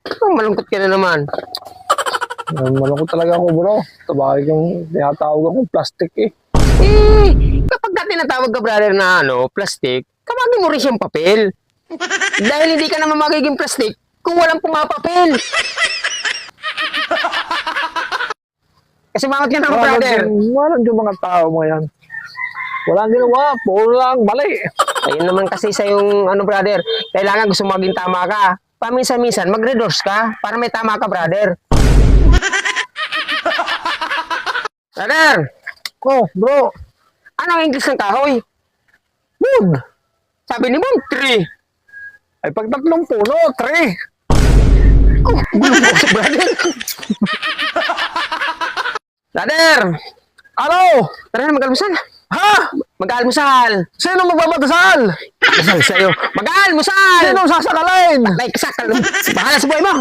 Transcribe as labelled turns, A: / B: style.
A: Oh, malungkot ka na naman.
B: Malungkot talaga ako, bro. Tabagay yung tinatawag akong plastic eh.
A: Kapag ka tinatawag ka, brother, na plastic, kamagin mo rin siyang papel. Dahil hindi ka naman magiging plastic kung walang pumapapel. Kasi bakit ka naman, brother?
B: Walang yung mga tao mo yan. Walang ginawa, puro lang mali.
A: Ayun naman kasi sa yung, brother, kailangan gusto mo maging tama ka. Paminsan-minsan, mag-redoors ka para may tama ka, brother. Brother!
B: Oh, bro.
A: Ano ang English ng kahoy?
B: Wood.
A: Sabi ni Mom, tree.
B: Ay pag tatlong puno, 3.
A: Oh, gulo mo sa brother. Brother!
B: Ano?
A: Tara na, mag-almusal.
B: Ha?
A: Mag-almusal.
B: Sino magbabatasal?
A: Almusal sa'yo. Mag-almusal!
B: Sino sasakalin?
A: Like, sakal. Bahala sa buhay mo.